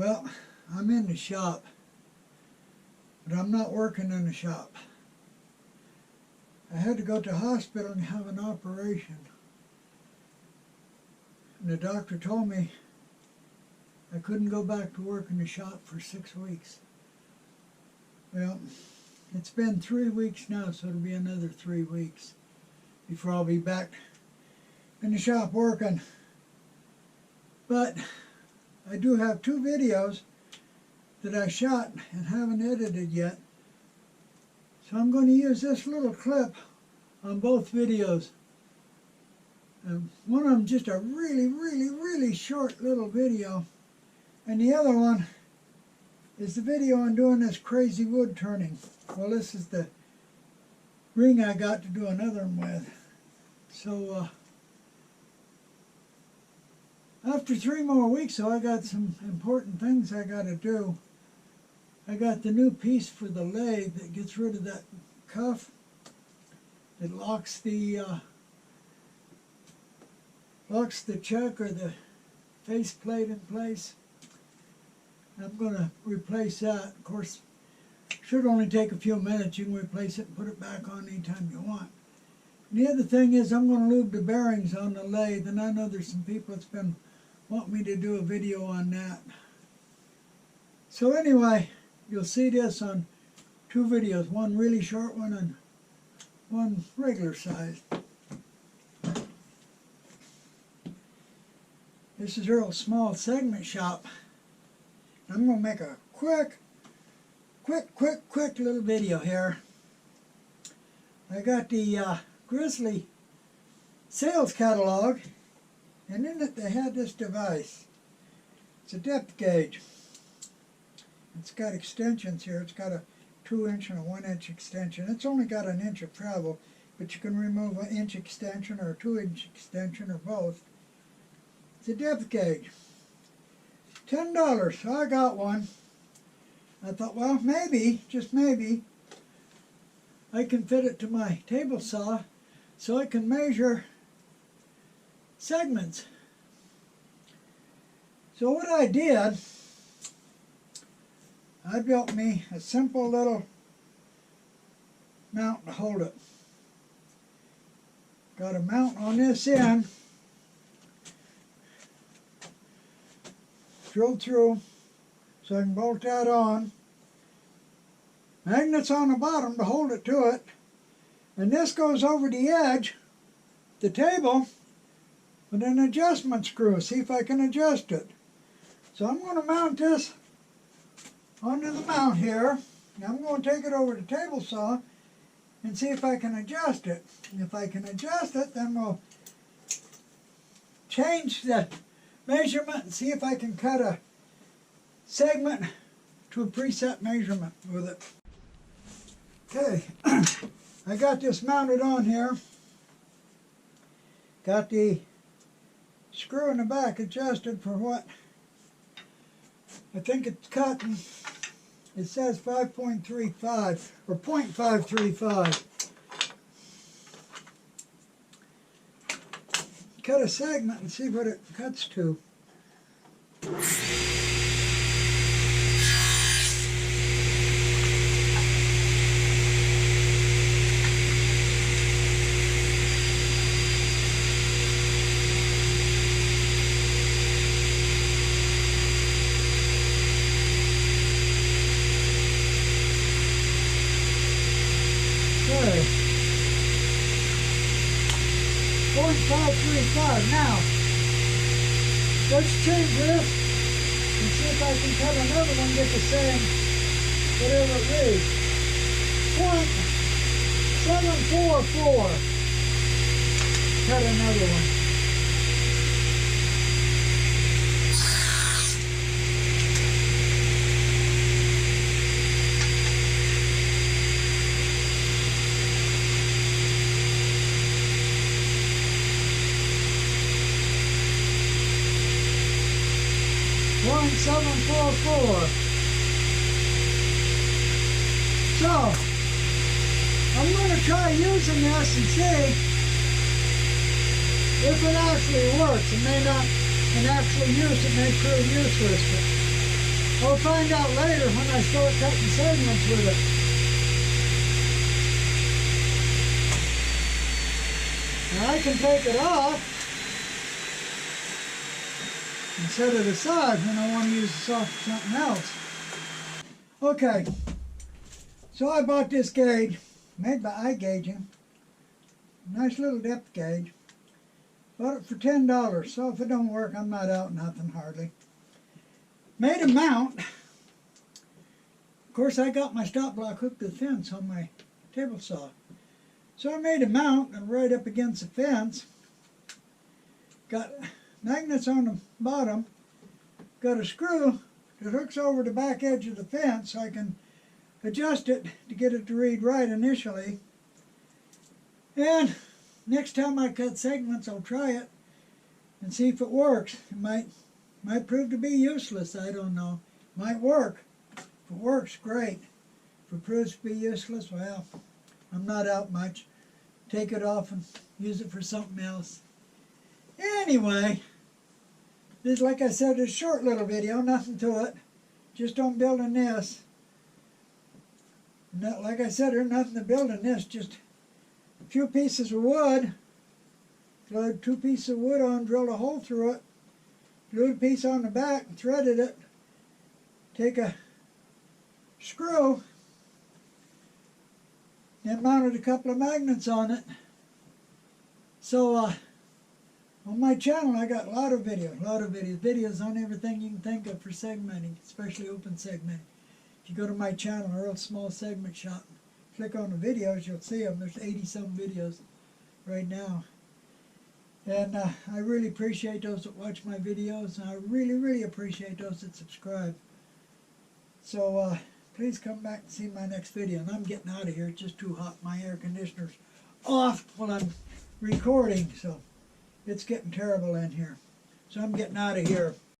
Well, I'm in the shop, but I'm not working in the shop. I had to go to the hospital and have an operation. And the doctor told me I couldn't go back to work in the shop for 6 weeks. Well, it's been 3 weeks now, so it'll be another 3 weeks before I'll be back in the shop working. But I do have 2 videos that I shot and haven't edited yet. So I'm going to use this little clip on both videos. One of them just a really short little video. And the other one is the video on doing this crazy wood turning. Well, this is the ring I got to do another one with. So after 3 more weeks, so I got some important things I got to do. I got the new piece for the lathe that gets rid of that cuff. It locks the chuck or the face plate in place. I'm going to replace that. Of course, should only take a few minutes. You can replace it and put it back on anytime you want. And the other thing is I'm going to lube the bearings on the lathe, and I know there's some people that's been wanting me to do a video on that. So anyway, you'll see this on 2 videos, one really short one and one regular size. This is Earl's small segment shop. I'm going to make a quick little video here. I got the Grizzly sales catalog, and in it they had this device. It's a depth gauge. It's got extensions here. It's got a 2-inch and a 1-inch extension. It's only got an inch of travel, but you can remove an inch extension or a 2-inch extension or both. It's a depth gauge. $10, so I got one. I thought, well, maybe, just maybe, I can fit it to my table saw so I can measure segments. So what I did, I built me a simple little mount to hold it. Got a mount on this end, drilled through so I can bolt that on. Magnets on the bottom to hold it to it. And this goes over the edge, the table, with an adjustment screw. See if I can adjust it. So I'm going to mount this onto the mount here. Now I'm going to take it over to the table saw and see if I can adjust it. And if I can adjust it, then we'll change the measurement and see if I can cut a segment to a preset measurement with it. Okay, I got this mounted on here. Got the screw in the back adjusted for what I think it's cutting. It says 5.35 or 0.535. Cut a segment and see what it cuts to. Okay. 0.535. Now, let's change this and see if I can cut another one, get the same, whatever it is. 0.744. Cut another one. .744. So, I'm going to try using this and see if it actually works. It may not, in actual use, it may prove useless, but I'll find out later when I start cutting segments with it. And I can take it off and set it aside when I want to use the saw for something else. Okay, so I bought this gauge, made by iGaging. Nice little depth gauge. Bought it for $10, so if it don't work, I'm not out nothing hardly. Made a mount. Of course, I got my stop block hooked to the fence on my table saw. So I made a mount and right up against the fence. Got magnets on the bottom. Got a screw that hooks over the back edge of the fence so I can adjust it to get it to read right initially. And next time I cut segments, I'll try it and see if it works. It might prove to be useless, I don't know. Might work. If it works, great. If it proves to be useless, well, I'm not out much. Take it off and use it for something else. Anyway, this, like I said, is a short little video, nothing to it. Just on building this. Like I said, there's nothing to build in this, just a few pieces of wood. Glued 2 pieces of wood on, drilled a hole through it. Glued a piece on the back and threaded it. Take a screw, then mounted a couple of magnets on it. So on my channel I got a lot of videos on everything you can think of for segmenting, especially open segmenting. If you go to my channel, Earl Small Segment Shop, click on the videos, you'll see them. There's 80-some videos right now. And I really appreciate those that watch my videos, and I really appreciate those that subscribe. So please come back and see my next video. And I'm getting out of here. It's just too hot. My air conditioner's off while I'm recording, so it's getting terrible in here. So I'm getting out of here.